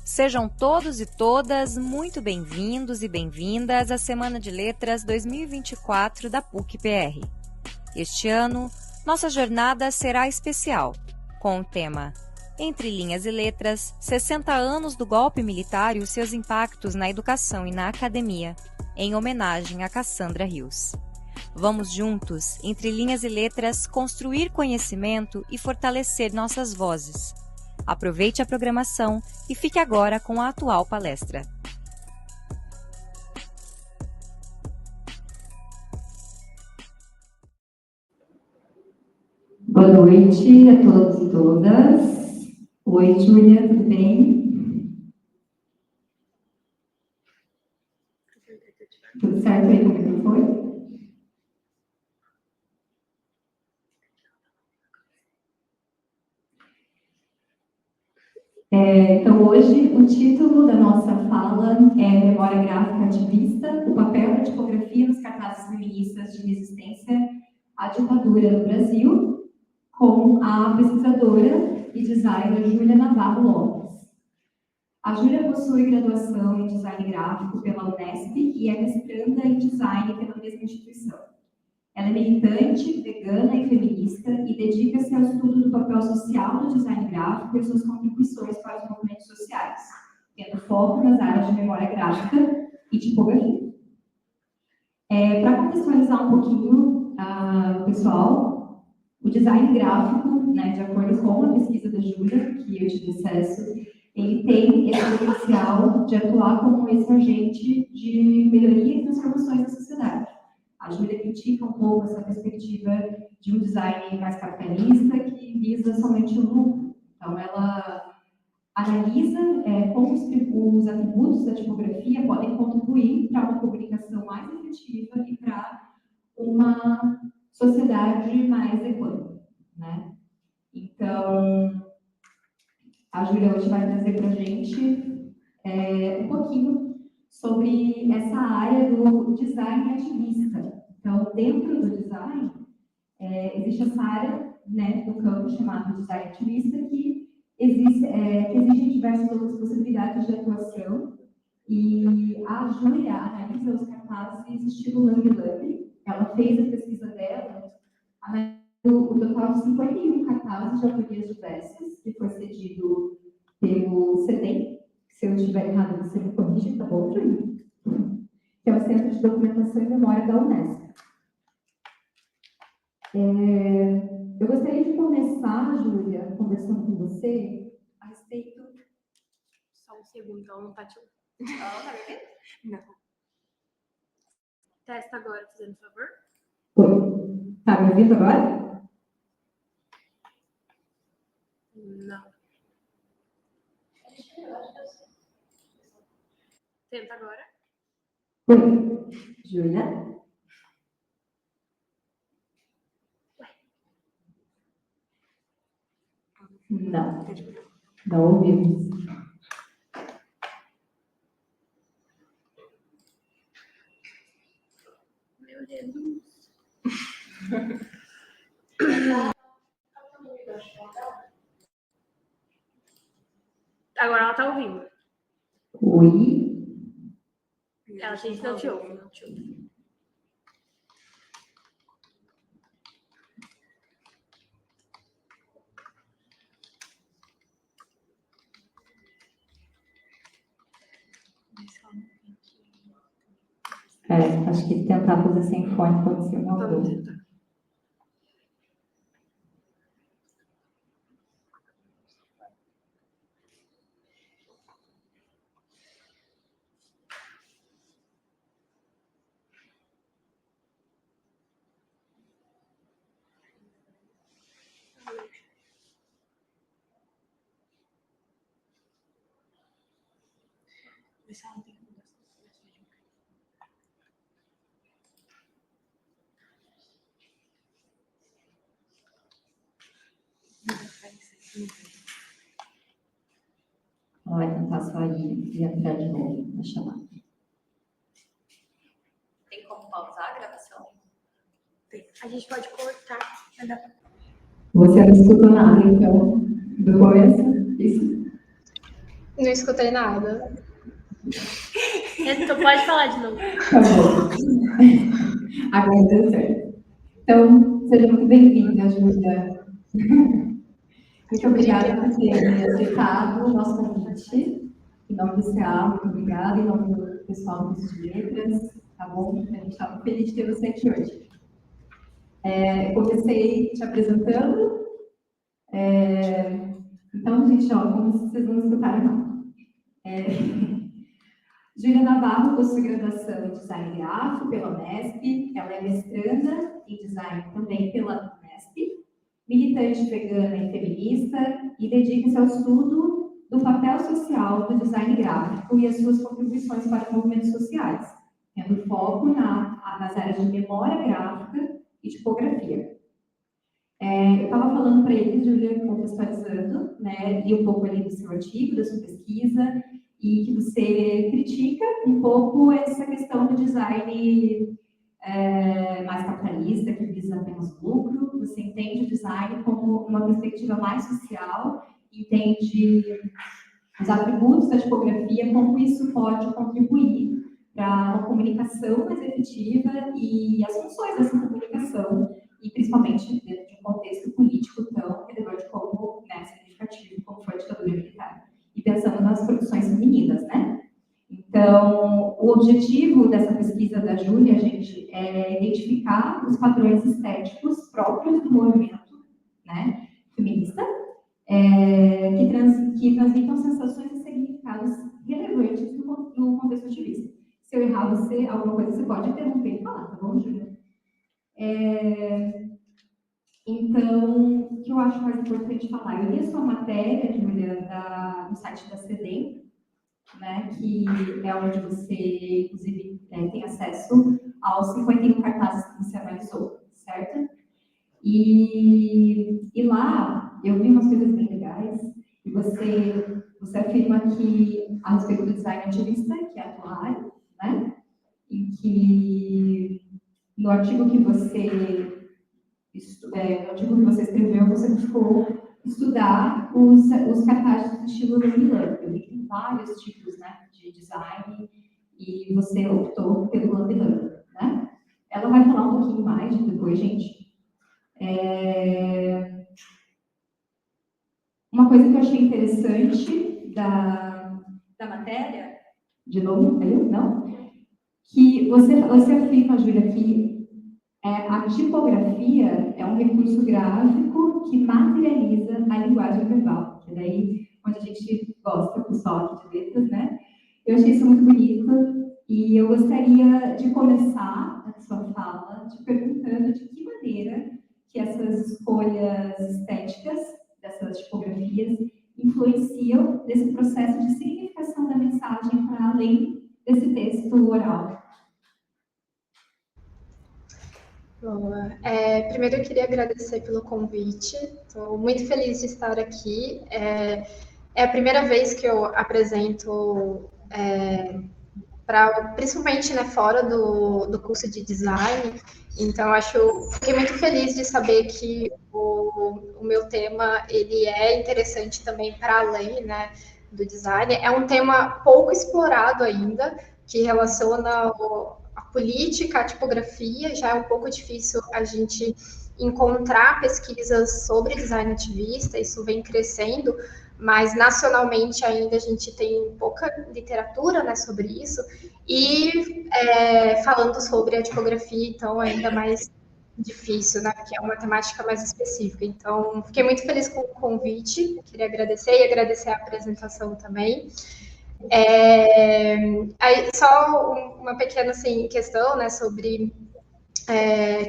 Sejam todos e todas muito bem-vindos e bem-vindas à Semana de Letras 2024 da PUC-PR. Este ano, nossa jornada será especial, com o tema Entre Linhas e Letras, 60 anos do golpe militar e os seus impactos na educação e na academia, em homenagem a Cassandra Rios. Vamos juntos, entre linhas e letras, construir conhecimento e fortalecer nossas vozes. Aproveite a programação e fique agora com a atual palestra. Boa noite a todos e todas. Oi, Júlia, tudo bem? Tudo certo aí com o microfone? Então, hoje, o título da nossa fala é Memória Gráfica Ativista, o papel da tipografia nos cartazes feministas de resistência à ditadura no Brasil, com a pesquisadora e designer Júlia Navarro Lopes. A Júlia possui graduação em design gráfico pela Unesp e é mestranda em design pela mesma instituição. Ela é militante, vegana e feminista e dedica-se ao estudo do papel social do design gráfico e suas contribuições para os movimentos sociais, tendo foco nas áreas de memória gráfica e tipografia. Para contextualizar um pouquinho, pessoal, o design gráfico, de acordo com a pesquisa da Júlia, que eu tive acesso, ele tem esse potencial de atuar como esse agente de melhoria e transformações na sociedade. A Júlia critica um pouco essa perspectiva de um design mais capitalista que visa somente o lucro. Então, ela analisa como os atributos da tipografia podem contribuir para uma comunicação mais efetiva e para uma sociedade mais equânime, né? Então, a Júlia hoje vai trazer para a gente um pouquinho sobre essa área do design ativista. Então, dentro do design, existe essa área do campo chamado design ativista que exige diversas outras possibilidades de atuação. E a Júlia analisa os cartazes estilo Lang Lang. Ela fez a pesquisa dela, analisou o total de 51 cartazes de autorias diversas, que foi cedido pelo CEDEM. Se eu estiver errado, você me corrige, tá bom, Júlia? Que é o Centro de Documentação e Memória da Unesp. Eu gostaria de começar, Júlia, conversando com você a respeito... Só um segundo, então não tá te ouvindo. Tá me ouvindo? Não. Testa agora, fazendo favor. Oi. Tá me ouvindo agora? Não. Tenta agora. Oi. Júlia? Não ouvimos. Meu Deus. Agora ela tá ouvindo. Oi. Ela gente não te ouve, não te ouve. Acho que tentar fazer sem fone pode ser uma boa. Vamos tentar. Vê se ela não tem que mudar essa Ela vai tentar sair e entrar de novo na chamada. Tem como pausar a gravação? A gente pode cortar. Você não escuta nada, então Do começo? Isso. Não escutei nada. Tu pode falar de novo. Tá bom. Agora deu certo. Então, seja muito bem-vinda, Júlia. Muito obrigada por ter aceitado o nosso convite. Em nome do CA, muito obrigada. Em nome do pessoal do curso de letras, tá bom? A gente está muito feliz de ter você aqui hoje. Comecei te apresentando. Então, gente, como vocês não escutaram, não. Júlia Navarro possui graduação em Design Gráfico pela Unesp. Ela é mestranda em Design também pela Unesp. Militante vegana e feminista, e dedica-se ao estudo do papel social do design gráfico e as suas contribuições para movimentos sociais, tendo foco nas áreas de memória gráfica e tipografia. Eu estava falando para eles, Júlia, contextualizando, né, li um pouco ali do seu artigo, da sua pesquisa, e que você critica um pouco essa questão do design mais capitalista, que visa apenas lucro. Você entende o design como uma perspectiva mais social, entende os atributos da tipografia, como isso pode contribuir para uma comunicação mais efetiva e as funções dessa comunicação, e principalmente dentro de um contexto político tão relevante como, né, significativo como foi a ditadura militar. E pensando nas produções femininas, né? Então, o objetivo dessa pesquisa da Júlia, gente, é identificar os padrões estéticos próprios do movimento, né, feminista, que transmitam sensações e significados relevantes no contexto ativista. Se eu errar alguma coisa, você pode interromper e falar, tá bom, Júlia? Então, o que eu acho mais importante falar? Eu li a sua matéria, Júlia, no site da CEDEM, né, que é onde você, inclusive, tem acesso aos 51 cartazes que você analisou, certo? E lá eu vi umas coisas bem legais, e você afirma que, a respeito do design ativista, que é a tua área, né, e que no artigo que você escreveu, você buscou estudar os cartazes do estilo Lambi. Eu vi que tem vários tipos, né, de design, e você optou pelo Lambi, né? Ela vai falar um pouquinho mais depois, gente. Uma coisa que eu achei interessante da matéria, de novo, não? Que você afirma, Júlia, que a tipografia é um recurso gráfico que materializa a linguagem verbal, que daí, onde a gente gosta, o pessoal aqui de letras, né? Eu achei isso muito bonito, e eu gostaria de começar a sua fala te perguntando de que maneira que essas escolhas estéticas dessas tipografias influenciam nesse processo de significação da mensagem para além desse texto oral. Boa. Primeiro eu queria agradecer pelo convite. Estou muito feliz de estar aqui. É a primeira vez que eu apresento, principalmente, né, fora do curso de design. Então, fiquei muito feliz de saber que o meu tema ele é interessante também para além, né, do design. É um tema pouco explorado ainda, que relaciona a política, a tipografia. Já é um pouco difícil a gente encontrar pesquisas sobre design ativista, isso vem crescendo, mas nacionalmente ainda a gente tem pouca literatura, né, sobre isso, e falando sobre a tipografia, então ainda mais difícil, né, porque é uma temática mais específica. Então, fiquei muito feliz com o convite, queria agradecer e agradecer a apresentação também. Aí, só uma pequena assim, questão, né, sobre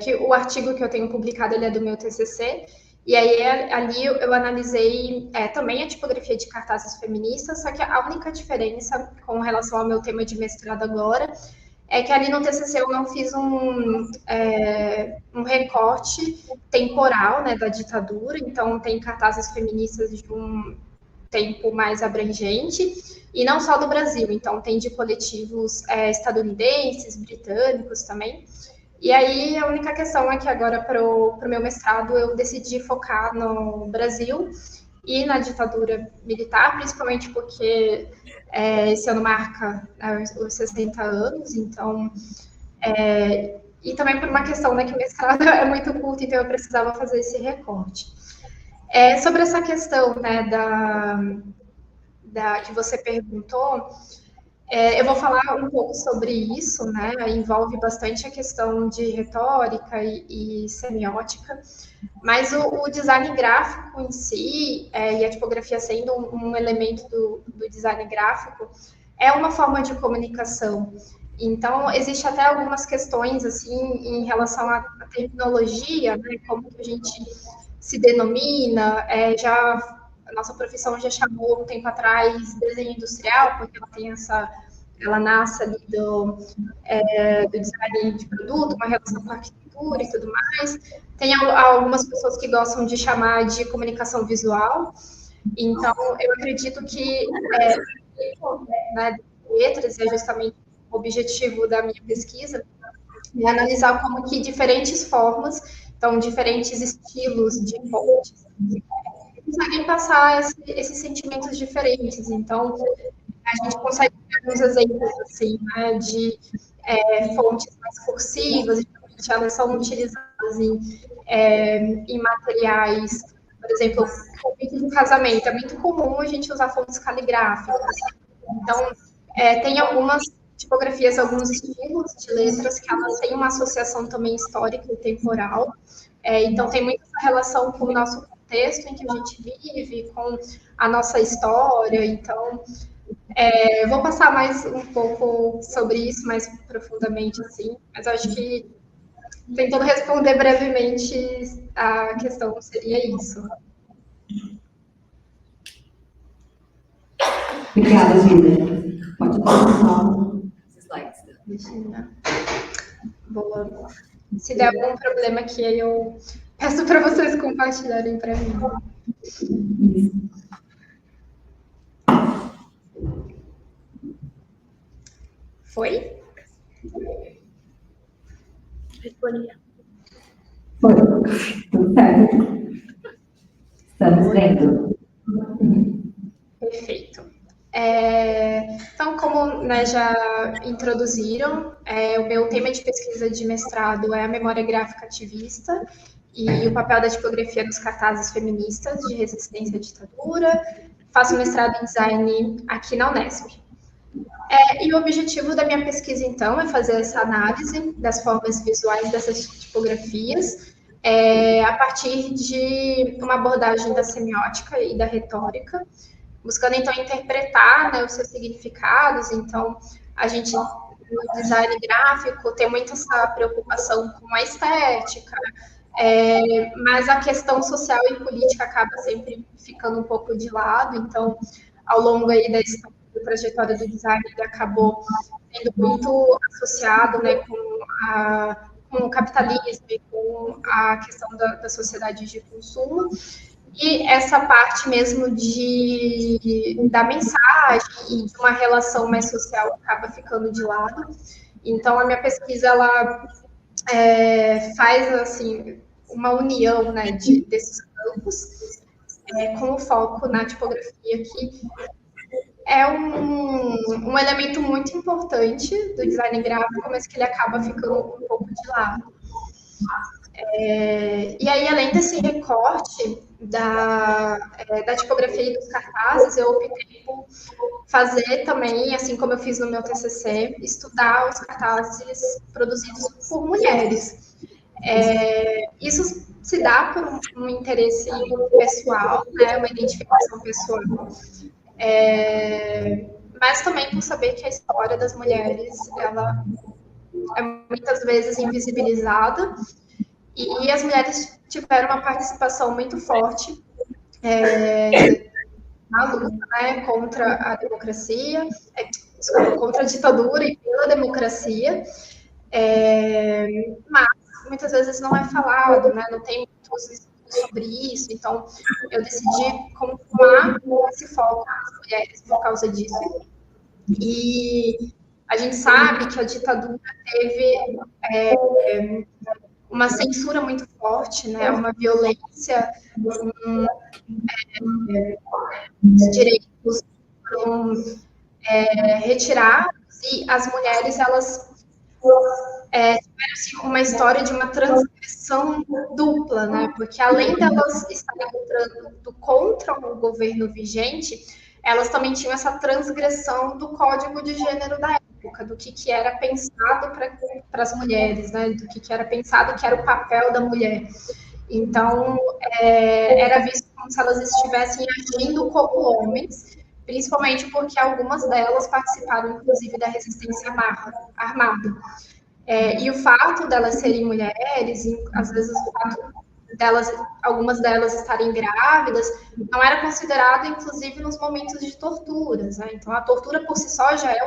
que o artigo que eu tenho publicado ele é do meu TCC, e aí ali eu analisei também a tipografia de cartazes feministas, só que a única diferença com relação ao meu tema de mestrado agora é que ali no TCC eu não fiz um recorte temporal, né, da ditadura, então tem cartazes feministas de um tempo mais abrangente, e não só do Brasil, então tem de coletivos estadunidenses, britânicos também. E aí a única questão é que agora para o meu mestrado eu decidi focar no Brasil, e na ditadura militar, principalmente porque esse ano marca os 60 anos, então, e também por uma questão, né, que o mestrado é muito curto, então eu precisava fazer esse recorte. Sobre essa questão, né, que você perguntou, eu vou falar um pouco sobre isso, né? Envolve bastante a questão de retórica e semiótica, mas o design gráfico em si, e a tipografia sendo um elemento do design gráfico, é uma forma de comunicação. Então, existe até algumas questões, assim, em relação à terminologia, né? Como que a gente se denomina, a nossa profissão já chamou um tempo atrás desenho industrial, porque ela nasce ali do design de produto, uma relação com a arquitetura e tudo mais. Tem algumas pessoas que gostam de chamar de comunicação visual. Então, eu acredito que né, letras é justamente o objetivo da minha pesquisa, é analisar como que diferentes formas, então diferentes estilos de fontes, conseguem passar esses sentimentos diferentes. Então, a gente consegue ter alguns exemplos assim, né, de fontes mais cursivas, geralmente elas são utilizadas em materiais, por exemplo, convite de casamento. É muito comum a gente usar fontes caligráficas. Então, tem algumas tipografias, alguns estilos de letras que elas têm uma associação também histórica e temporal. Então, tem muita relação com o nosso contexto em que a gente vive, com a nossa história. Então, eu vou passar mais um pouco sobre isso, mais profundamente, assim, mas acho que tentando responder brevemente a questão seria isso. Obrigada, Gina. Pode continuar. Imagina. Boa. Se der algum problema aqui, eu peço para vocês compartilharem para mim. Foi? Respondi. Foi. Tudo certo. Estamos vendo. Perfeito. Então, como, né, já introduziram, o meu tema de pesquisa de mestrado é a memória gráfica ativista e o papel da tipografia nos cartazes feministas de resistência à ditadura. Faço mestrado em design aqui na Unesp. E o objetivo da minha pesquisa, então, é fazer essa análise das formas visuais dessas tipografias a partir de uma abordagem da semiótica e da retórica, buscando, então, interpretar, né, os seus significados. Então, a gente, no design gráfico, tem muito essa preocupação com a estética, mas a questão social e política acaba sempre ficando um pouco de lado. Então, ao longo aí da trajetória do design, ele acabou sendo muito associado, né, com o capitalismo e com a questão da sociedade de consumo. E essa parte mesmo da mensagem e de uma relação mais social acaba ficando de lado. Então, a minha pesquisa, ela faz, assim, uma união, né, desses campos, com o foco na tipografia, que é um elemento muito importante do design gráfico, mas que ele acaba ficando um pouco de lado. E aí, além desse recorte da tipografia e dos cartazes, eu optei por fazer também, assim como eu fiz no meu TCC, estudar os cartazes produzidos por mulheres. Isso se dá por um interesse pessoal, né, uma identificação pessoal, mas também por saber que a história das mulheres, ela é muitas vezes invisibilizada, e as mulheres tiveram uma participação muito forte na luta, né, contra a democracia, contra a ditadura e pela democracia, mas muitas vezes não é falado, né, não tem muitos estudos sobre isso. Então, eu decidi continuar esse foco nas mulheres por causa disso. E a gente sabe que a ditadura teve uma censura muito forte, né, uma violência, os direitos foram retirados, e as mulheres, elas tiveram assim, uma história de uma transgressão dupla, né? Porque além delas estarem lutando contra o governo vigente, elas também tinham essa transgressão do código de gênero da época, do que era pensado para as mulheres, né? Do que era pensado que era o papel da mulher. Então, era visto como se elas estivessem agindo como homens, principalmente porque algumas delas participaram, inclusive, da resistência armada. E o fato delas serem mulheres, às vezes o fato delas, algumas delas estarem grávidas, não era considerado, inclusive, nos momentos de torturas, né? Então, a tortura por si só já é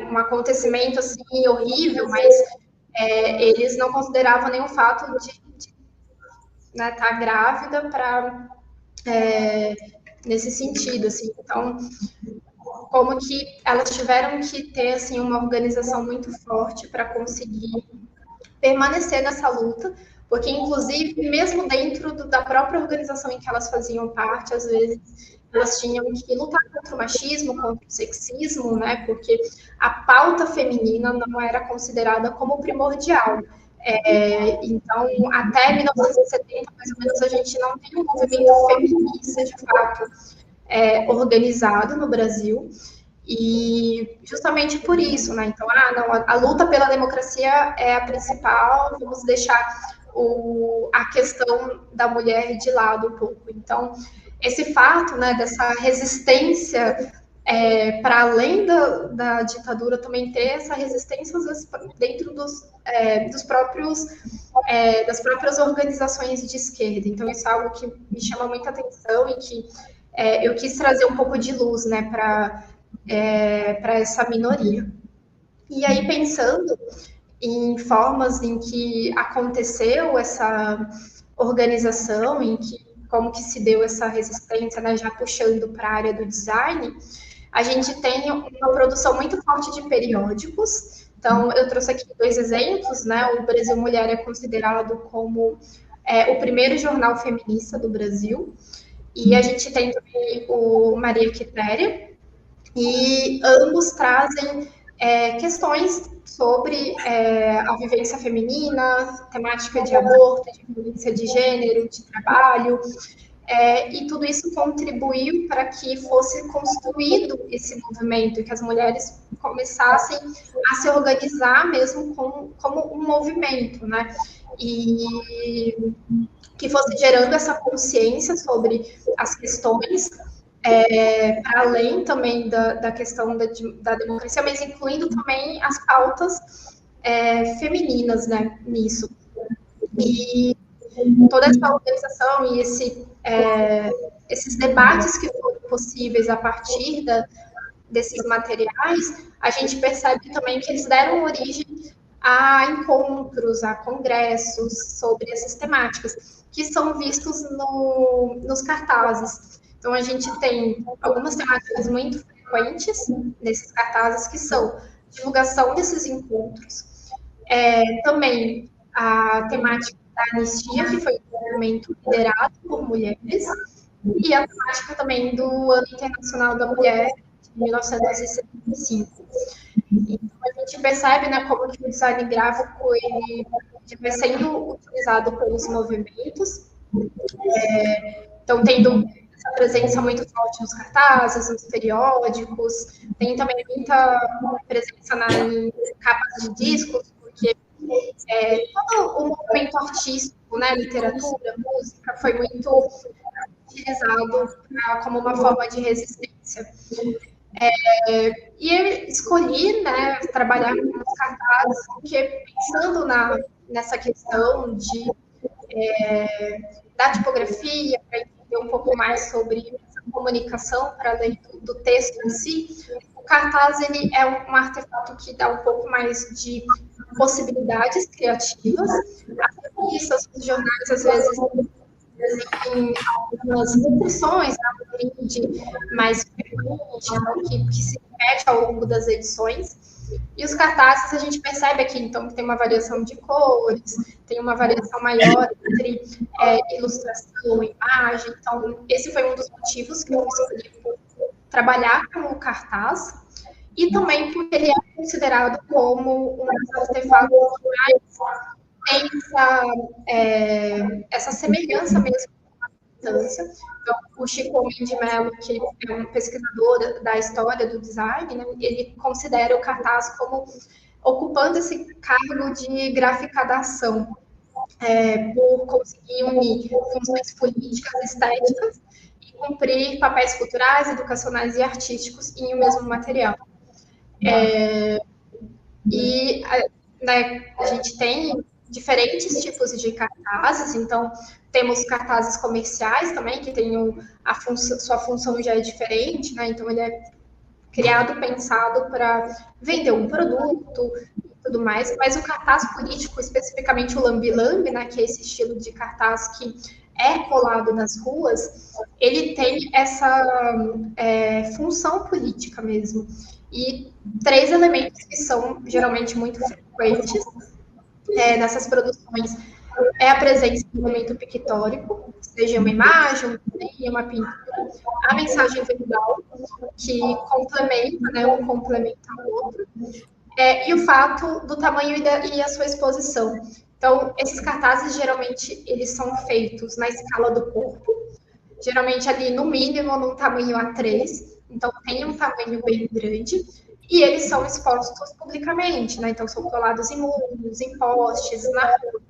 um acontecimento assim horrível, mas eles não consideravam nenhum fato de estar grávida para nesse sentido, assim. Então, como que elas tiveram que ter assim uma organização muito forte para conseguir permanecer nessa luta, porque inclusive mesmo dentro da própria organização em que elas faziam parte, às vezes elas tinham que lutar contra o machismo, contra o sexismo, né? Porque a pauta feminina não era considerada como primordial. Então, até 1970, mais ou menos, a gente não tem um movimento feminista, de fato, organizado no Brasil, e justamente por isso, né? Então, a luta pela democracia é a principal, vamos deixar a questão da mulher de lado um pouco. Então, esse fato, né, dessa resistência para além da ditadura, também ter essa resistência, às vezes, dentro das próprias organizações de esquerda. Então, isso é algo que me chama muita atenção e que eu quis trazer um pouco de luz, né, para essa minoria. E aí, pensando em formas em que aconteceu essa organização, como que se deu essa resistência, né, já puxando para a área do design, a gente tem uma produção muito forte de periódicos. Então, eu trouxe aqui 2 exemplos, né? O Brasil Mulher é considerado como o primeiro jornal feminista do Brasil, e a gente tem também o Maria Quitéria, e ambos trazem questões sobre a vivência feminina, temática de aborto, de violência de gênero, de trabalho, e tudo isso contribuiu para que fosse construído esse movimento, que as mulheres começassem a se organizar mesmo como um movimento, né? E que fosse gerando essa consciência sobre as questões, para além também da questão da democracia, mas incluindo também as pautas femininas, né, nisso. E toda essa organização e esses debates que foram possíveis a partir desses materiais, a gente percebe também que eles deram origem a encontros, a congressos sobre essas temáticas, que são vistos nos cartazes. Então, a gente tem algumas temáticas muito frequentes nesses cartazes, que são divulgação desses encontros, também a temática da anistia, que foi um movimento liderado por mulheres, e a temática também do Ano Internacional da Mulher, de 1975. Então, a gente percebe, né, como que o design gráfico ele vai sendo utilizado pelos movimentos, então, tendo essa presença muito forte nos cartazes, nos periódicos, tem também muita presença em capas de discos, porque todo o movimento artístico, né, literatura, música, foi muito utilizado como uma forma de resistência. E eu escolhi, né, trabalhar com os cartazes, porque pensando nessa questão da tipografia, para entender um pouco mais sobre essa comunicação, para além do texto em si, o cartaz ele é um artefato que dá um pouco mais de possibilidades criativas. As revistas, os jornais, às vezes, tem algumas restrições, um grid mais frequente, que se repete ao longo das edições. E E os cartazes a gente percebe aqui, então, que tem uma variação de cores, tem uma variação maior entre ilustração, imagem. Então, esse foi um dos motivos que eu escolhi trabalhar com o cartaz. E também porque ele é considerado como um dos artefatos que mais tem essa semelhança mesmo com a distância. Então, o Chico Homem de Mello, que é um pesquisador da história do design, né, ele considera o cartaz como ocupando esse cargo de graficadação, por conseguir unir funções políticas, estéticas e cumprir papéis culturais, educacionais e artísticos em um mesmo material. Né, a gente tem diferentes tipos de cartazes, então temos cartazes comerciais também, que tem sua função já é diferente, né? Então ele é criado, pensado para vender um produto e tudo mais, mas o cartaz político, especificamente o lambe-lambe, né, que é esse estilo de cartaz que é colado nas ruas, ele tem essa função política mesmo. E 3 elementos que são geralmente muito frequentes nessas produções é a presença do elemento pictórico, seja uma imagem, um desenho, uma pintura, a mensagem verbal, que complementa, né, um complementa o outro, e o fato do tamanho e a sua exposição. Então, esses cartazes, geralmente, eles são feitos na escala do corpo, geralmente ali no mínimo num tamanho A3, então tem um tamanho bem grande, e eles são expostos publicamente, né? Então são colados em muros, em postes, na rua.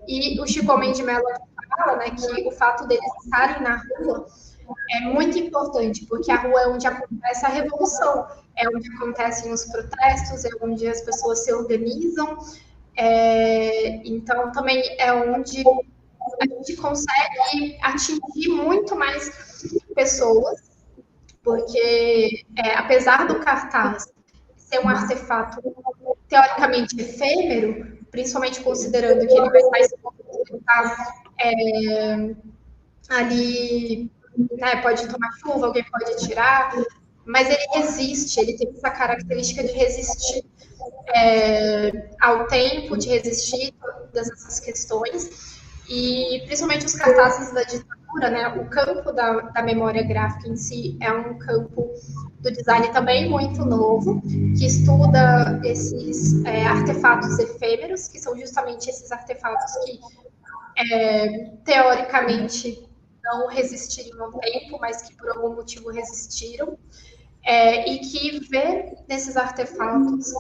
E o Chico Homem de Mello fala, né, que o fato deles estarem na rua é muito importante, porque a rua é onde acontece a revolução, é onde acontecem os protestos, é onde as pessoas se organizam, então também é onde a gente consegue atingir muito mais pessoas, porque apesar do cartaz ser um artefato teoricamente efêmero, principalmente considerando que ele vai estar ali, né, pode tomar chuva, alguém pode tirar, mas ele resiste, ele tem essa característica de resistir ao tempo, de resistir a todas essas questões. E principalmente os cartazes da ditadura, né? O campo da memória gráfica em si é um campo do design também muito novo, que estuda esses artefatos efêmeros, que são justamente esses artefatos que teoricamente não resistiriam ao tempo, mas que por algum motivo resistiram, e que vê nesses artefatos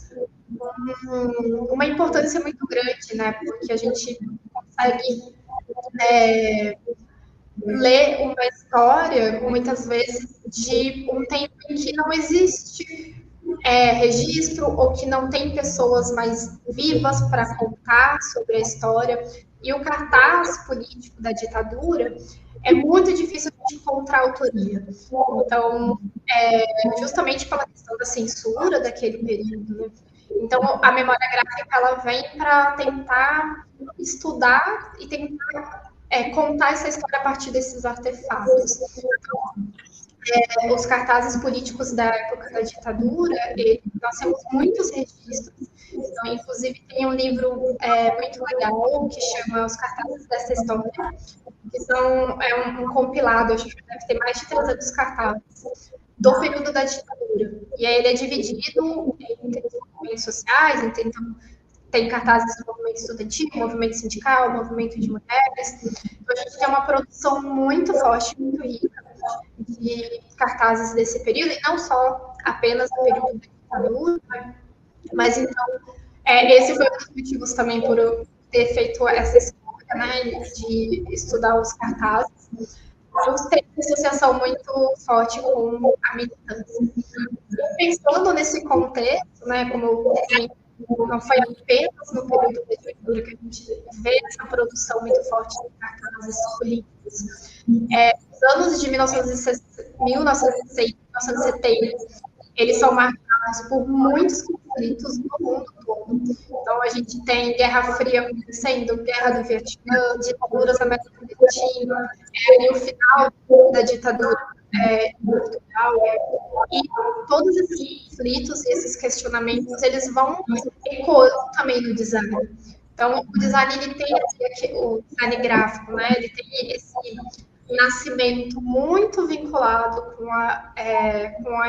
uma importância muito grande, né? Porque a gente consegue ler uma história, muitas vezes, de um tempo em que não existe registro ou que não tem pessoas mais vivas para contar sobre a história. E o cartaz político da ditadura é muito difícil de encontrar autoria. Então, justamente pela questão da censura daquele período, né? Então, a memória gráfica ela vem para tentar estudar e tentar contar essa história a partir desses artefatos. Os cartazes políticos da época da ditadura, nós temos muitos registros. Então, inclusive, tem um livro muito legal que chama Os Cartazes dessa História, que um compilado, acho que deve ter mais de 300 cartazes do período da ditadura. E aí ele é dividido entre os movimentos sociais, então tem cartazes do movimento estudantil, movimento sindical, movimento de mulheres. Então, a gente tem uma produção muito forte, muito rica de cartazes desse período, e não só apenas do período da ditadura, mas então, esse foi um dos motivos também por eu ter feito essa escolha, né, de estudar os cartazes. Eu tenho uma associação muito forte com a militância. Pensando nesse contexto, né, como eu não foi apenas no período da ditadura que a gente vê essa produção muito forte de cartazes políticos. Os anos de 1960, 1970, eles são marcados por muitos conflitos no mundo todo. Então, a gente tem Guerra Fria acontecendo, Guerra do Vietnã, ditaduras na América Latina, e o final da ditadura em Portugal, e todos esses conflitos e esses questionamentos, eles vão ecoando também no design. Então, o design, ele tem o design gráfico, né? Ele tem esse nascimento muito vinculado com a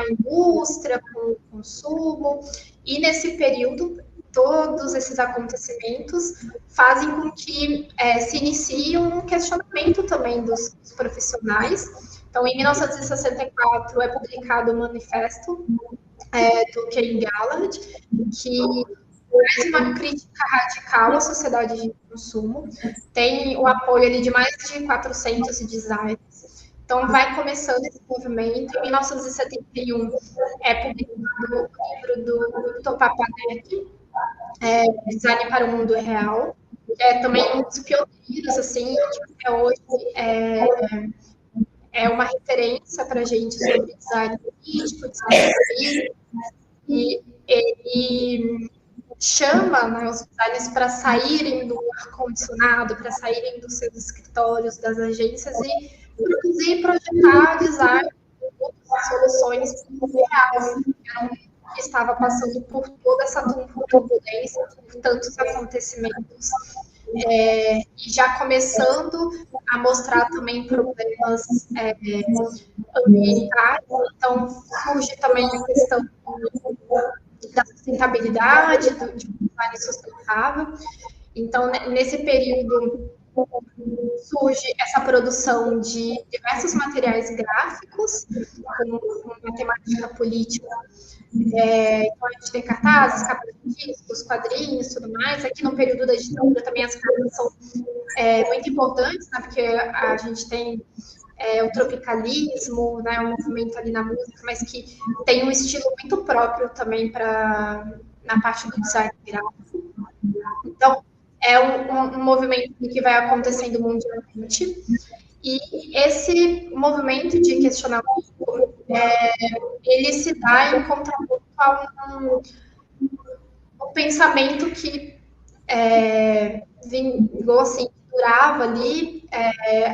indústria, com o consumo, e nesse período, todos esses acontecimentos fazem com que se inicie um questionamento também dos profissionais. Então, em 1964, é publicado o Manifesto do Ken Gallard, que faz uma crítica radical à sociedade de consumo, tem o apoio ali de mais de 400 designers. Então, vai começando esse movimento. Em 1971, é publicado o livro do Victor Papanek, Design para o Mundo Real, que é também um dos pioneiros, assim, que até hoje é uma referência para a gente sobre design político, design político, e ele chama, né, os designers para saírem do ar-condicionado, para saírem dos seus escritórios, das agências e produzir e projetar design de soluções reais, que estava passando por toda essa turbulência, por tantos acontecimentos, e já começando a mostrar também problemas ambientais. Então, surge também a questão da sustentabilidade, do design sustentável. Então, nesse período, surge essa produção de diversos materiais gráficos, com matemática política. Então, a gente tem cartazes, capas de discos, quadrinhos, tudo mais. Aqui no período da ditadura também as capas são muito importantes, né, porque a gente tem o tropicalismo, né, um movimento ali na música, mas que tem um estilo muito próprio também na parte do design gráfico. Então, é um movimento que vai acontecendo mundialmente. E esse movimento de questionamento, ele se dá em contraponto a um pensamento que vingou, assim, durava ali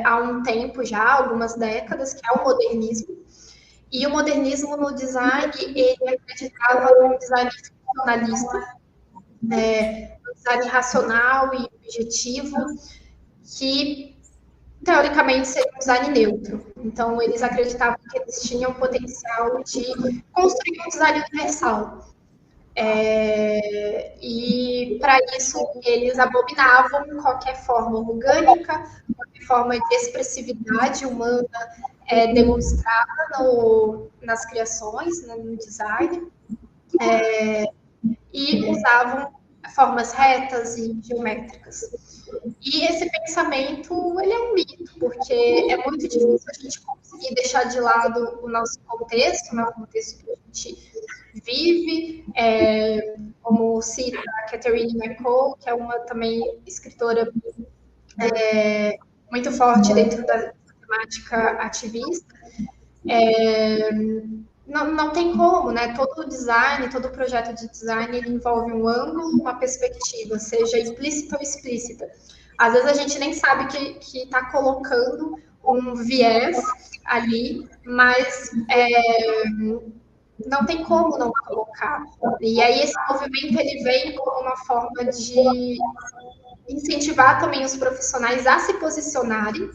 há um tempo já, algumas décadas, que é o modernismo. E o modernismo no design, ele acreditava num design funcionalista, um design racional e objetivo, que teoricamente seria um design neutro. Então, eles acreditavam que eles tinham o potencial de construir um design universal. E para isso eles abominavam qualquer forma orgânica, qualquer forma de expressividade humana demonstrada nas criações, no design, e usavam formas retas e geométricas. E esse pensamento, ele é um mito, porque é muito difícil a gente conseguir deixar de lado o nosso contexto, né, o contexto que a gente vive, como cita a Catherine McCall, que é uma também escritora muito forte dentro da temática ativista. Não tem como, né? Todo design, todo projeto de design, ele envolve um ângulo, uma perspectiva, seja implícita ou explícita. Às vezes a gente nem sabe que está colocando um viés ali, mas não tem como não colocar. E aí esse movimento, ele vem como uma forma de incentivar também os profissionais a se posicionarem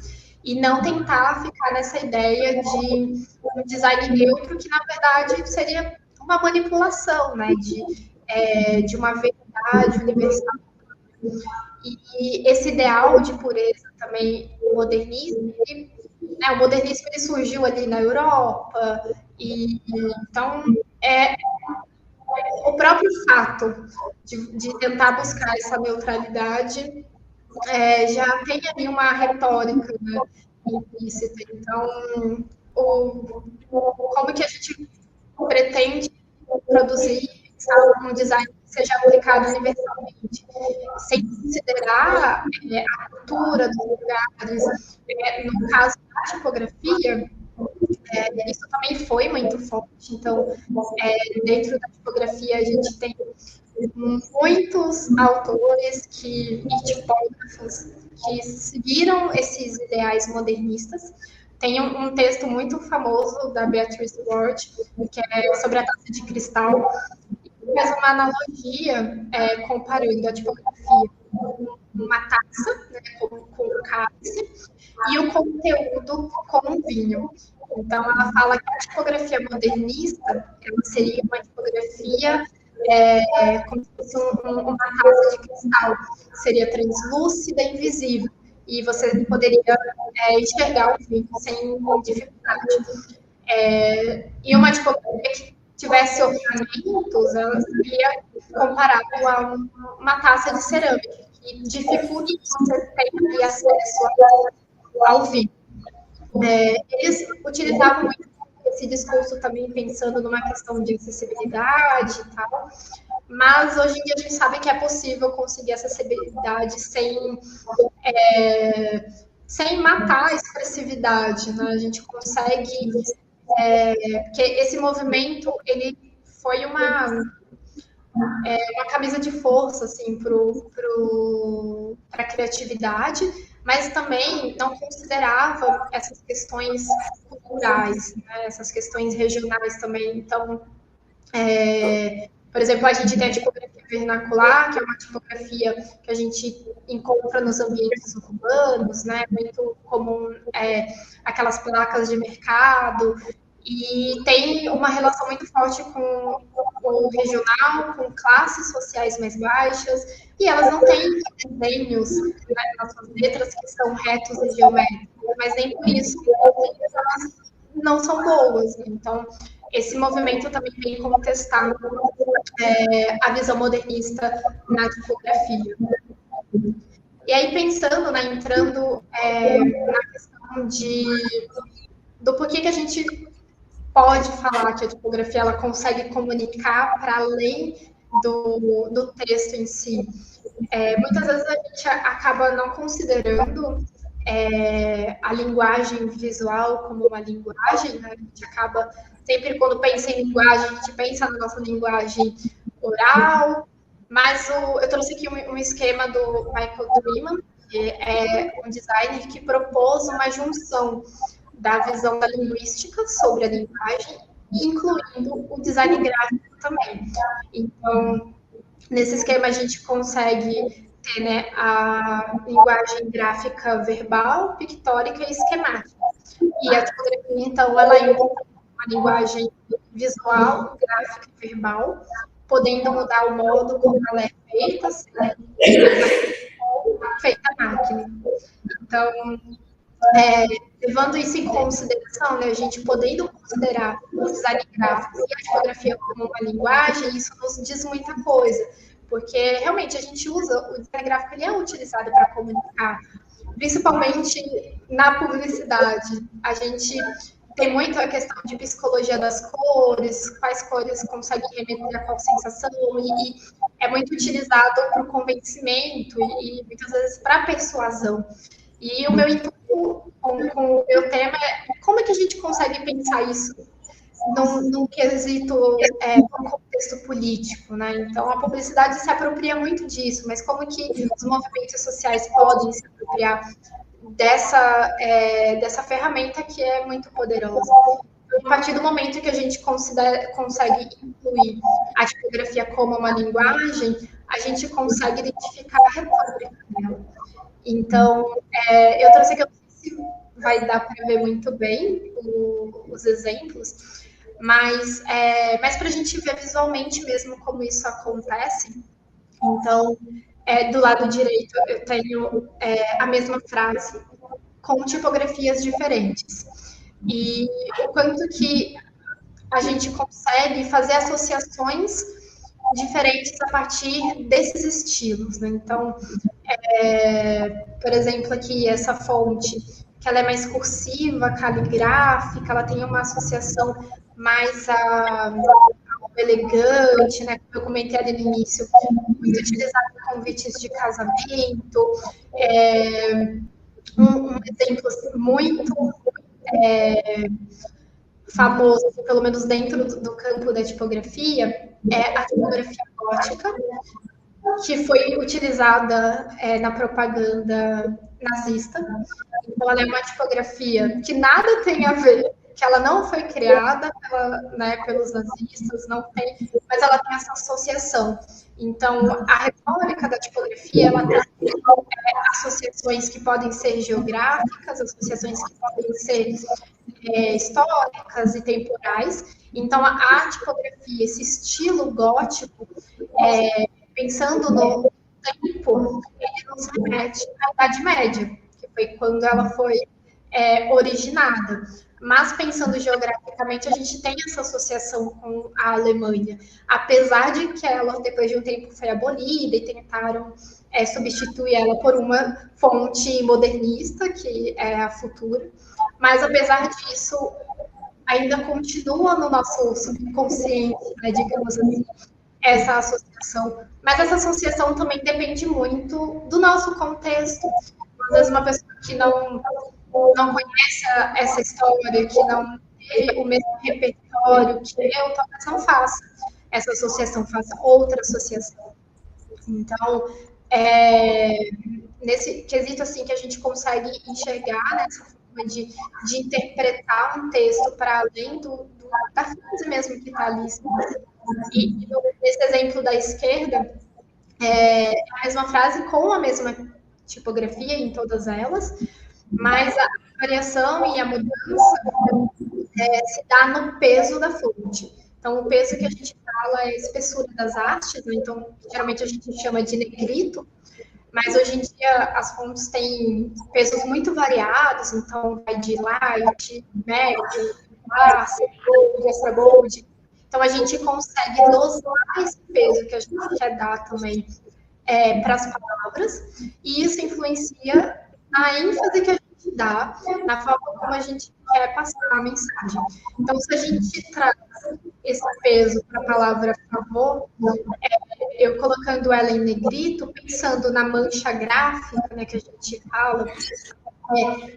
e não tentar ficar nessa ideia de um design neutro, que na verdade seria uma manipulação, né, de uma verdade universal. E esse ideal de pureza também, o modernismo, o modernismo ele surgiu ali na Europa, e então o próprio fato de tentar buscar essa neutralidade já tem ali uma retórica, né, implícita. Então, como que a gente pretende produzir um design que seja aplicado universalmente, sem considerar a cultura dos lugares. No caso da tipografia, isso também foi muito forte. Então, dentro da tipografia, a gente tem muitos autores e tipógrafos que seguiram esses ideais modernistas. tem um texto muito famoso da Beatrice Ward, que é sobre a taça de cristal, e faz uma analogia comparando a tipografia com uma taça, né, com um cálice, e o conteúdo com um vinho. Então, ela fala que a tipografia modernista ela seria uma tipografia como se fosse uma taça de cristal, seria translúcida e invisível, e você poderia enxergar o vinho sem dificuldade. E uma tipografia que tivesse ornamentos, ela seria comparável a uma taça de cerâmica, que dificulta que você tenha acesso ao vinho. Eles utilizavam muito esse discurso também pensando numa questão de acessibilidade e tal, mas hoje em dia a gente sabe que é possível conseguir acessibilidade sem matar a expressividade, né? A gente consegue, porque esse movimento ele foi uma camisa de força assim, para a criatividade, mas também não considerava essas questões culturais, né? Essas questões regionais também. Então, por exemplo, a gente tem a tipografia vernacular, que é uma tipografia que a gente encontra nos ambientes urbanos, né? Muito comum aquelas placas de mercado, e tem uma relação muito forte com o regional, com classes sociais mais baixas, e elas não têm desenhos, né, nas suas letras que são retos e geométricos, mas nem por isso elas não são boas. Então, esse movimento também vem contestar a visão modernista na tipografia. E aí, pensando, né, entrando na questão do porquê que a gente pode falar que a tipografia ela consegue comunicar para além do texto em si. Muitas vezes a gente acaba não considerando a linguagem visual como uma linguagem, né? A gente acaba, sempre quando pensa em linguagem, a gente pensa na nossa linguagem oral, mas eu trouxe aqui um esquema do Michael Dreeman, que é um designer que propôs uma junção da visão da linguística sobre a linguagem, incluindo o design gráfico também. Então, nesse esquema, a gente consegue ter, né, a linguagem gráfica verbal, pictórica e esquemática. E a tipografia, então, ela encontra uma linguagem visual, gráfica e verbal, podendo mudar o modo como ela é feita, né, feita à máquina. Então, levando isso em consideração, né, a gente podendo considerar o design gráfico e a tipografia como uma linguagem, isso nos diz muita coisa, porque realmente a gente usa, o design gráfico ele é utilizado para comunicar, principalmente na publicidade. A gente tem muito a questão de psicologia das cores, quais cores conseguem remeter a qual sensação, e é muito utilizado para o convencimento e muitas vezes para a persuasão. E o meu intuito com o meu tema é como é que a gente consegue pensar isso num quesito, num contexto político, né? Então, a publicidade se apropria muito disso, mas como que os movimentos sociais podem se apropriar dessa ferramenta que é muito poderosa? A partir do momento que a gente consegue incluir a tipografia como uma linguagem, a gente consegue identificar a retórica dela. Então, eu trouxe aqui, eu não sei se vai dar para ver muito bem os exemplos, mas para a gente ver visualmente mesmo como isso acontece. Então, do lado direito eu tenho a mesma frase com tipografias diferentes. E o quanto que a gente consegue fazer associações diferentes a partir desses estilos, né? Então, por exemplo, aqui essa fonte, que ela é mais cursiva, caligráfica, ela tem uma associação mais ao elegante, né? Como eu comentei ali no início, muito utilizado em convites de casamento. Um exemplo muito famoso, pelo menos dentro do campo da tipografia, é a tipografia gótica, que foi utilizada na propaganda nazista. Então, ela é uma tipografia que nada tem a ver, que ela não foi criada pelos nazistas, não tem, mas ela tem essa associação. Então, a retórica da tipografia, ela tem associações que podem ser geográficas, associações que podem ser históricas e temporais. Então, a tipografia, esse estilo gótico, pensando no tempo, ele nos remete à Idade Média, que foi quando ela foi originada. Mas, pensando geograficamente, a gente tem essa associação com a Alemanha, apesar de que ela, depois de um tempo, foi abolida e tentaram substituir ela por uma fonte modernista, que é a Futura. Mas, apesar disso, ainda continua no nosso subconsciente, né, digamos assim, essa associação. Mas essa associação também depende muito do nosso contexto. Às vezes, uma pessoa que não conhece essa história, que não tem o mesmo repertório que eu, talvez não faça essa associação, faça outra associação. Então, nesse quesito assim que a gente consegue enxergar nessa forma de interpretar um texto para além da frase mesmo que está ali. E nesse exemplo da esquerda, é a mesma frase com a mesma tipografia em todas elas, mas a variação e a mudança se dá no peso da fonte. Então, o peso que a gente fala é a espessura das hastes, né? Então, geralmente a gente chama de negrito, mas hoje em dia as fontes têm pesos muito variados, então vai de light, médio, classe, gold, extra gold. Então, a gente consegue dosar esse peso que a gente quer dar também para as palavras, e isso influencia na ênfase que a gente dá, na forma como a gente quer passar a mensagem. Então, se a gente traz esse peso para a palavra favor, eu colocando ela em negrito, pensando na mancha gráfica, né, que a gente fala,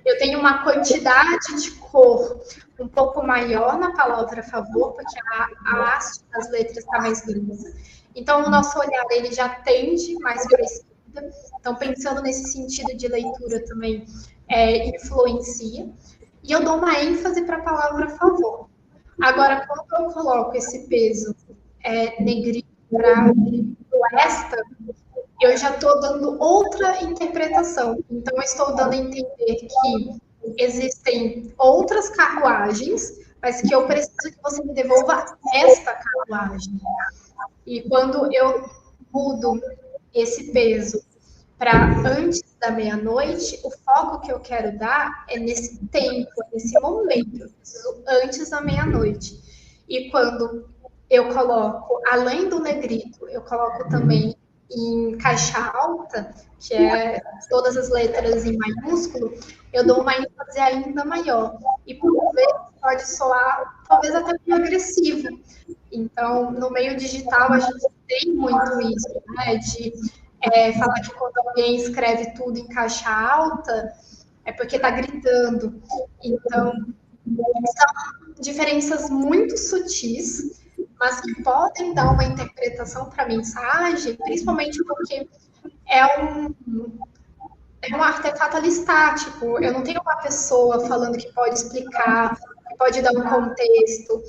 eu tenho uma quantidade de cor um pouco maior na palavra favor, porque a haste das letras está mais grossa. Então, o nosso olhar ele já tende mais para a esquerda. Então, pensando nesse sentido de leitura também, influencia. E eu dou uma ênfase para a palavra favor. Agora, quando eu coloco esse peso negrito para esta, eu já estou dando outra interpretação. Então, eu estou dando a entender que existem outras carruagens, mas que eu preciso que você me devolva esta carruagem. E quando eu mudo esse peso para antes da meia-noite, o foco que eu quero dar é nesse tempo, nesse momento, eu preciso antes da meia-noite. E quando eu coloco, além do negrito, eu coloco também em caixa alta, que é todas as letras em maiúsculo, eu dou uma ênfase ainda maior. E por vezes pode soar, talvez até meio agressivo. Então, no meio digital, a gente tem muito isso, né? De falar que quando alguém escreve tudo em caixa alta, é porque está gritando. Então, são diferenças muito sutis, mas que podem dar uma interpretação para a mensagem, principalmente porque é um artefato ali estático. Eu não tenho uma pessoa falando que pode explicar, que pode dar um contexto,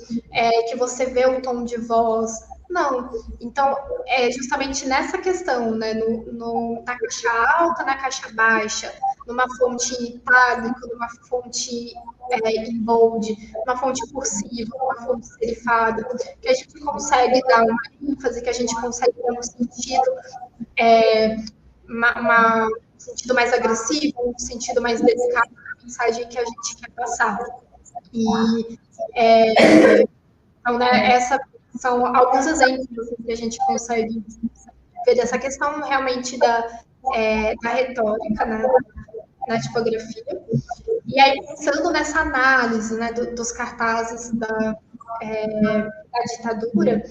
que você vê o tom de voz. Não. Então, é justamente nessa questão, né? Na caixa alta, na caixa baixa, numa fonte em itálico, numa fonte em bold, numa fonte cursiva, numa fonte serifada, que a gente consegue dar uma ênfase, que a gente consegue dar um sentido, um sentido mais agressivo, um sentido mais delicado na mensagem que a gente quer passar. E, então, né, essa são alguns exemplos que a gente consegue ver dessa questão realmente da retórica, né, na tipografia. E aí, pensando nessa análise, né, dos cartazes da ditadura,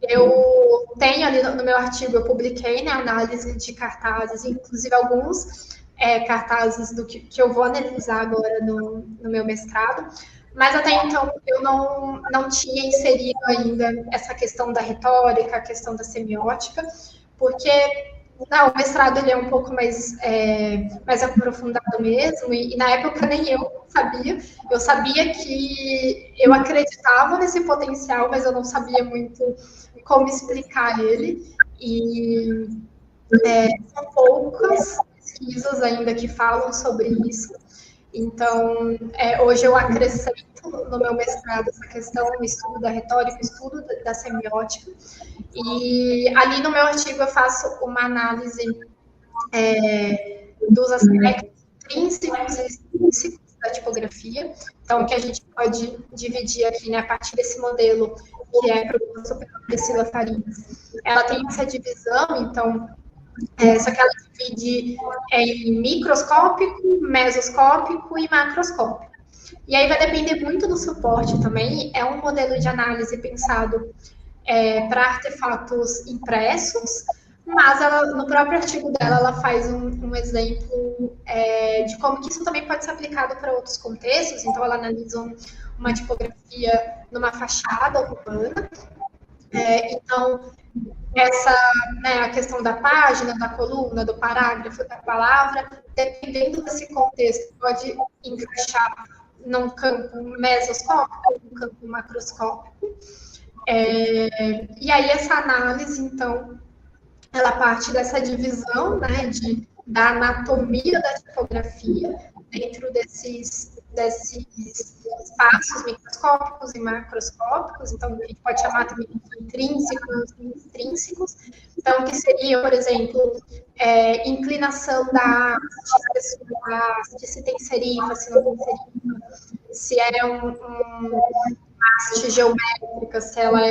eu tenho ali no meu artigo, eu publiquei, né, análise de cartazes, inclusive alguns cartazes do que eu vou analisar agora no meu mestrado. Mas até então eu não tinha inserido ainda essa questão da retórica, a questão da semiótica, porque Não, o mestrado ele é um pouco mais aprofundado mesmo, e na época nem eu sabia. Eu sabia que eu acreditava nesse potencial, mas eu não sabia muito como explicar ele. E são poucas pesquisas ainda que falam sobre isso. Então, hoje eu acrescento no meu mestrado essa questão do estudo da retórica, estudo da semiótica. E ali no meu artigo eu faço uma análise dos aspectos intrínsecos e extrínsecos da tipografia. Então, o que a gente pode dividir aqui, né, a partir desse modelo que é proposto pela Priscila Farias. Ela tem essa divisão, então, só que ela divide em microscópico, mesoscópico e macroscópico. E aí vai depender muito do suporte também. É um modelo de análise pensado para artefatos impressos, mas ela, no próprio artigo dela, ela faz um exemplo de como que isso também pode ser aplicado para outros contextos. Então, ela analisa uma tipografia numa fachada urbana. Então, a questão da página, da coluna, do parágrafo, da palavra, dependendo desse contexto, pode encaixar num campo mesoscópico, num campo macroscópico. E aí essa análise, então, ela parte dessa divisão, né, da anatomia da tipografia dentro desses espaços microscópicos e macroscópicos. Então, a gente pode chamar também de intrínsecos e extrínsecos. Então, que seria, por exemplo, inclinação da haste, se tem serifa, se não tem serifa, se é uma haste geométrica, se ela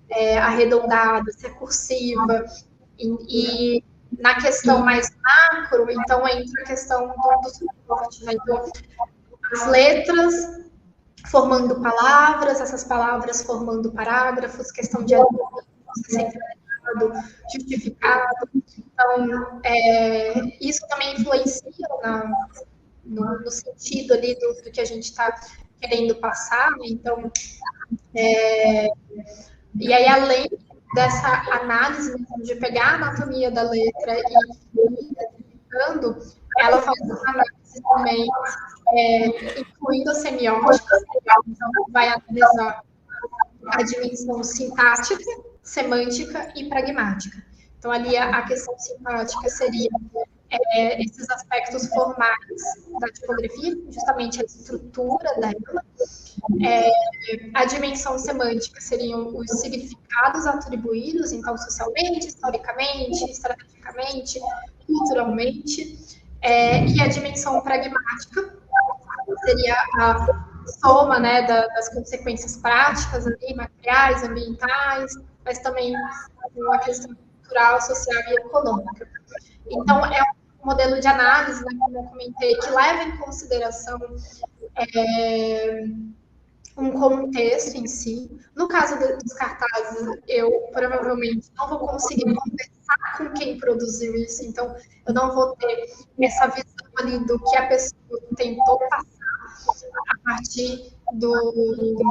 é arredondada, se é cursiva. E na questão mais macro, então entra a questão do suporte, né? Então, as letras formando palavras, essas palavras formando parágrafos, questão de centralizado, justificado. Então, isso também influencia no sentido ali do que a gente está querendo passar, né? Então, e aí, além dessa análise de pegar a anatomia da letra e ir identificando, ela faz uma análise também incluindo a semiótica. Então, vai analisar a dimensão sintática, semântica e pragmática. Então, ali a questão sintática seria esses aspectos formais da tipografia, justamente a estrutura dela. A dimensão semântica seriam os significados atribuídos, então, socialmente, historicamente, estrategicamente, culturalmente. E a dimensão pragmática seria a soma, né, das consequências práticas, ali, materiais, ambientais, mas também uma questão cultural, social e econômica. Então, é um modelo de análise, né, como eu comentei, que leva em consideração um contexto em si. No caso dos cartazes, eu provavelmente não vou conseguir conversar com quem produziu isso, então eu não vou ter essa visão ali do que a pessoa tentou passar a partir da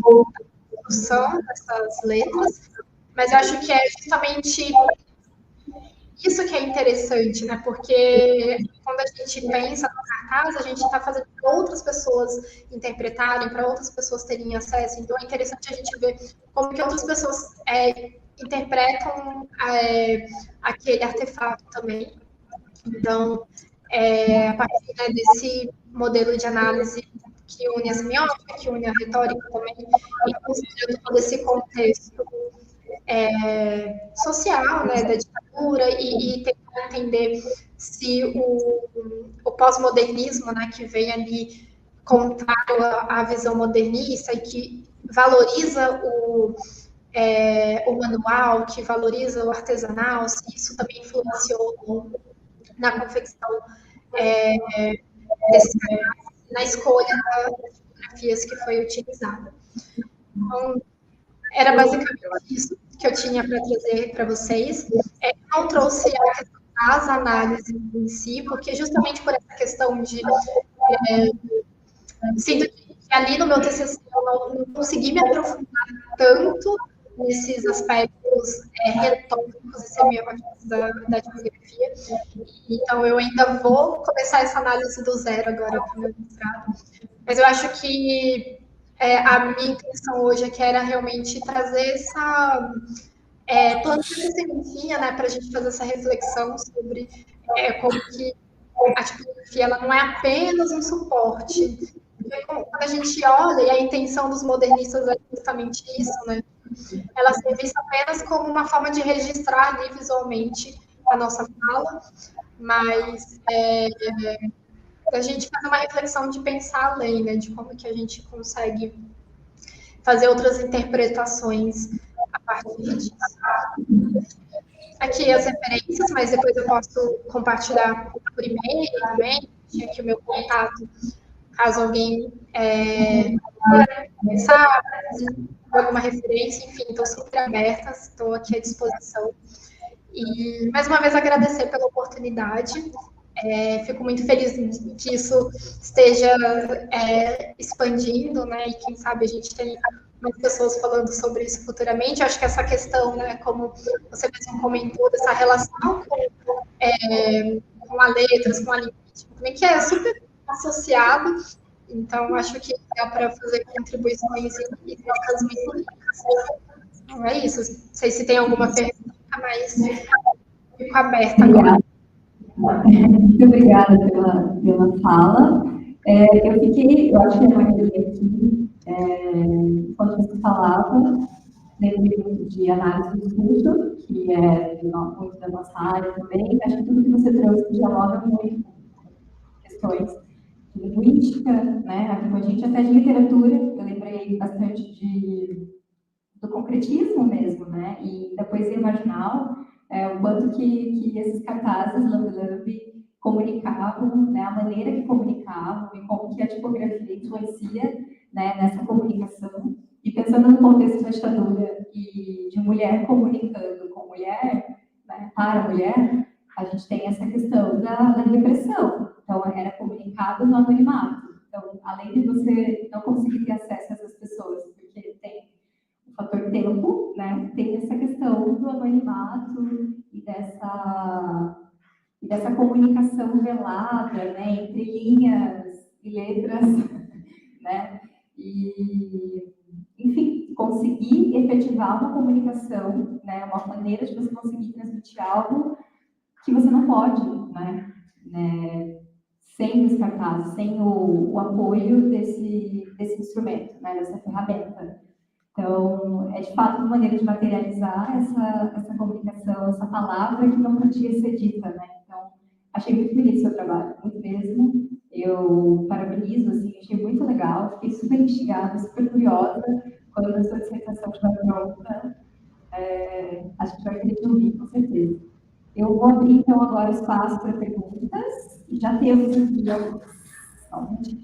produção dessas letras, mas eu acho que é justamente isso que é interessante, né? Porque quando a gente pensa no cartaz, a gente está fazendo para outras pessoas interpretarem, para outras pessoas terem acesso. Então, é interessante a gente ver como que outras pessoas interpretam aquele artefato também. Então, a partir, né, desse modelo de análise que une a semiótica, que une a retórica também, e considerando todo esse contexto social, né, da ditadura, e tentar entender se o pós-modernismo, né, que vem ali contrário à visão modernista e que valoriza o manual, que valoriza o artesanal, se isso também influenciou na confecção na escolha das fotografias que foi utilizada. Então, era basicamente isso que eu tinha para trazer para vocês. Não trouxe a questão das análises em si, porque justamente por essa questão de sinto que ali no meu TCC eu não consegui me aprofundar tanto nesses aspectos erros retóricos e semióticos da tipografia. Então, eu ainda vou começar essa análise do zero agora para o meu mestrado. Mas eu acho que a minha intenção hoje aqui era realmente trazer plantar essa sementinha, né, para a gente fazer essa reflexão sobre como que a tipografia ela não é apenas um suporte. Porque quando a gente olha, e a intenção dos modernistas é justamente isso, né? Ela ser vista apenas como uma forma de registrar ali visualmente a nossa fala, mas a gente fazer uma reflexão de pensar além, né? De como que a gente consegue fazer outras interpretações a partir disso. Aqui as referências, mas depois eu posso compartilhar por e-mail também. Tinha aqui o meu contato, caso alguém pensar, alguma referência, enfim, estou super aberta, estou aqui à disposição. E, mais uma vez, agradecer pela oportunidade. Fico muito feliz que isso esteja expandindo, né? E quem sabe a gente tem mais pessoas falando sobre isso futuramente. Eu acho que essa questão, né, como você mesmo comentou, dessa relação com a letras, com a linguística, também que é super associado. Então, acho que dá para fazer contribuições e trocas muito ricas. Então, é isso. Não sei se tem alguma pergunta, mas fico aberta agora. Muito obrigada pela fala. Eu acho que a maioria aqui, quando você falava, lembrei de análise do discurso, que é muito da nossa área também. Acho que tudo que você trouxe dialoga muito com questões de linguística, né, aqui com a gente, até de literatura. Eu lembrei bastante do concretismo mesmo, né, e da poesia marginal, o quanto que esses cartazes Lambe comunicavam, né, a maneira que comunicavam e como que a tipografia influencia, né, nessa comunicação. E pensando no contexto da ditadura e de mulher comunicando com mulher, né, para mulher, a gente tem essa questão da repressão. Então, era comunicado no anonimato. Então, além de você não conseguir ter acesso a essas pessoas, porque tem o fator tempo, né, tem essa questão do anonimato e dessa comunicação velada, né, entre linhas e letras, né, e, enfim, conseguir efetivar uma comunicação, né, uma maneira de você conseguir transmitir algo que você não pode, né, sem os cartazes, sem o apoio desse instrumento, né, dessa ferramenta. Então, é de fato uma maneira de materializar essa comunicação, essa palavra que não podia ser dita, né? Então, achei muito bonito o seu trabalho, muito mesmo. Eu parabenizo, assim, achei muito legal, fiquei super instigada, super curiosa quando a sua dissertação estiver pronta. Acho que vai querer te ouvir, com certeza. Eu vou abrir, então, agora o espaço para perguntas. Já temos aqui alguns.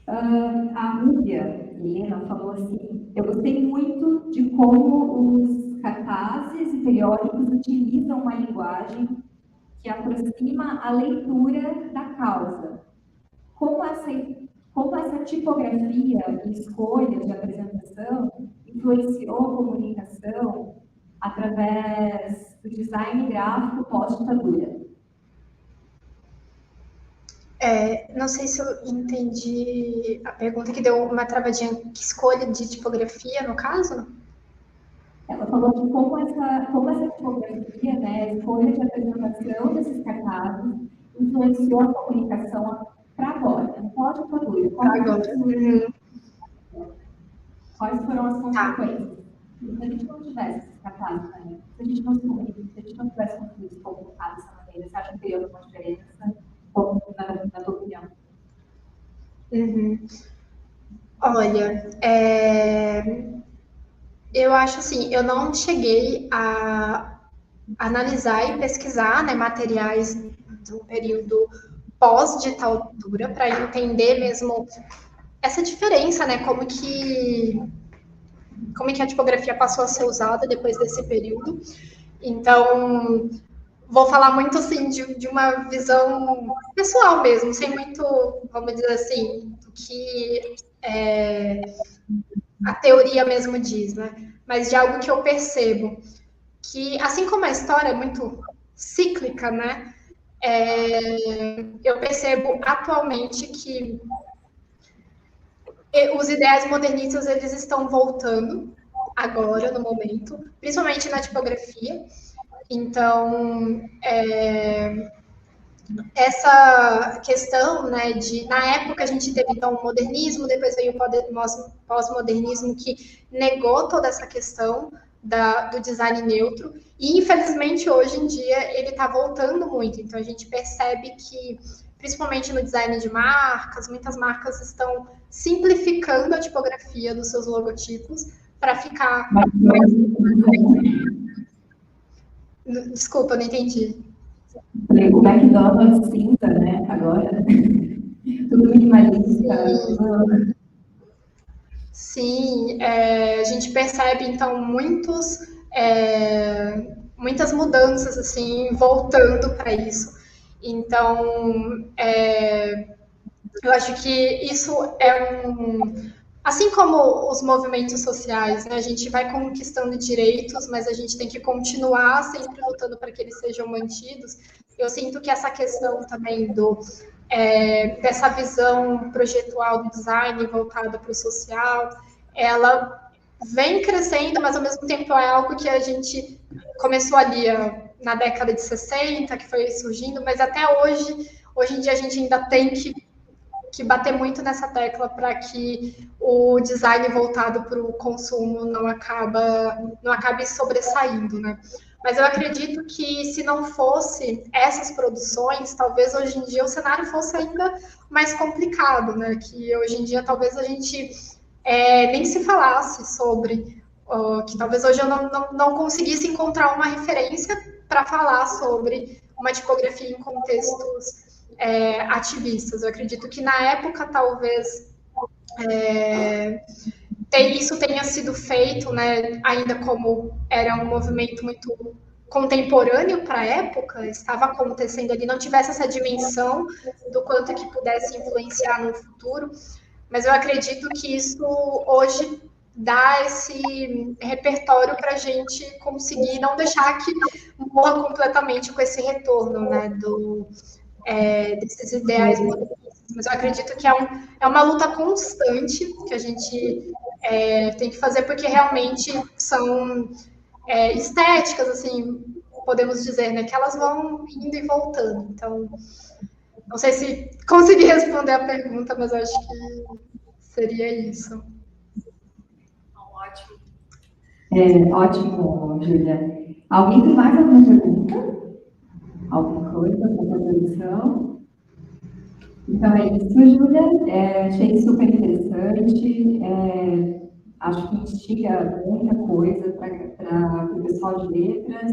A Rúbia Helena falou assim: eu gostei muito de como os cartazes e periódicos utilizam uma linguagem que aproxima a leitura da causa. Como essa tipografia e escolha de apresentação influenciou a comunicação através do design gráfico pós-ditadura? Não sei se eu entendi a pergunta, que deu uma travadinha. Que escolha de tipografia, no caso? Ela falou que como essa tipografia, né, a escolha de apresentação desses cartazes influenciou a comunicação para agora, não pode ditadura. Quais foram as consequências? Se a gente não tivesse esses cartazes, né? Se a gente não se comunica, se a gente não tivesse conseguido se comunicar dessa maneira, você acha que teria alguma diferença? Na tua opinião? Olha, eu acho assim, eu não cheguei a analisar e pesquisar, né, materiais do período pós-ditadura para entender mesmo essa diferença, né, como que a tipografia passou a ser usada depois desse período. Então, vou falar muito assim de uma visão pessoal mesmo, sem muito, vamos dizer assim, do que a teoria mesmo diz, né? Mas de algo que eu percebo, que assim como a história é muito cíclica, né? Eu percebo atualmente que os ideais modernistas eles estão voltando agora, no momento, principalmente na tipografia. Então, essa questão, né, de na época a gente teve então o modernismo, depois veio o pós-modernismo que negou toda essa questão do design neutro, e infelizmente hoje em dia ele está voltando muito. Então a gente percebe que, principalmente no design de marcas, muitas marcas estão simplificando a tipografia dos seus logotipos para ficar. Desculpa, não entendi. O McDonald's cinza, né? Agora. Tudo minimalista. Sim, a gente percebe, então, muitas mudanças, assim, voltando para isso. Então, eu acho que isso é assim como os movimentos sociais, né? A gente vai conquistando direitos, mas a gente tem que continuar sempre lutando para que eles sejam mantidos. Eu sinto que essa questão também dessa visão projetual do design voltada para o social, ela vem crescendo, mas ao mesmo tempo é algo que a gente começou ali na década de 60, que foi surgindo, mas até hoje em dia a gente ainda tem que bater muito nessa tecla para que o design voltado para o consumo não acabe sobressaindo, né? Mas eu acredito que se não fosse essas produções, talvez hoje em dia o cenário fosse ainda mais complicado, né? Que hoje em dia talvez a gente nem se falasse sobre, que talvez hoje eu não conseguisse encontrar uma referência para falar sobre uma tipografia em contextos ativistas. Eu acredito que na época talvez isso tenha sido feito, né, ainda como era um movimento muito contemporâneo para a época, estava acontecendo ali, não tivesse essa dimensão do quanto que pudesse influenciar no futuro, mas eu acredito que isso hoje dá esse repertório para a gente conseguir não deixar que morra completamente com esse retorno, né, desses ideais modernistas. Mas eu acredito que é uma luta constante que a gente tem que fazer, porque realmente são estéticas, assim, podemos dizer, né, que elas vão indo e voltando. Então, não sei se consegui responder a pergunta, mas acho que seria isso. Ótimo. Ótimo, Júlia. Alguém tem mais alguma pergunta? Alguma coisa, alguma produção? Então é isso, Júlia. Achei super interessante. Acho que instiga muita coisa para o pessoal de letras.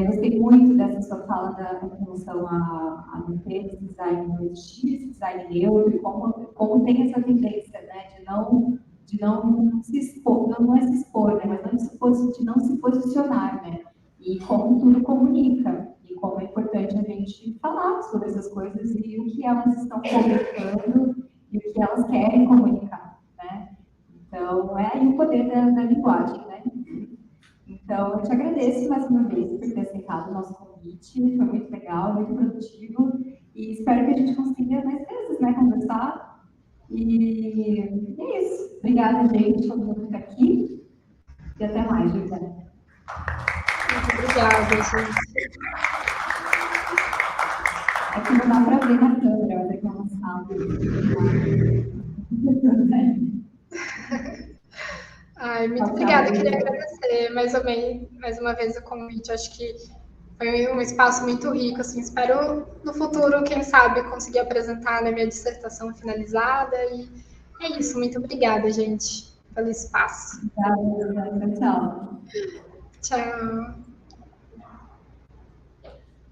Gostei muito dessa sua fala com relação a não ter esse design intuitivo, design neutro, e como tem essa tendência, né, de não se expor, não é se expor, né, mas de não se posicionar, né, e como tudo comunica, e como é importante a gente falar sobre essas coisas e o que elas estão comunicando e o que elas querem comunicar, né. Então, é aí o poder da linguagem, né. Então, eu te agradeço mais uma vez por ter aceitado o nosso convite, foi muito legal, muito produtivo, e espero que a gente consiga mais vezes, né, conversar. E é isso. Obrigada, gente, todo mundo que está aqui, e até mais, Julia. Muito obrigada, gente. É que não dá para ver na câmera, mas é que é uma sala. Ai, muito obrigada, eu queria agradecer mais uma vez o convite, acho que foi um espaço muito rico, assim, espero no futuro, quem sabe, conseguir apresentar, né, minha dissertação finalizada, e é isso, muito obrigada, gente, pelo espaço. Obrigada, tchau. Tchau.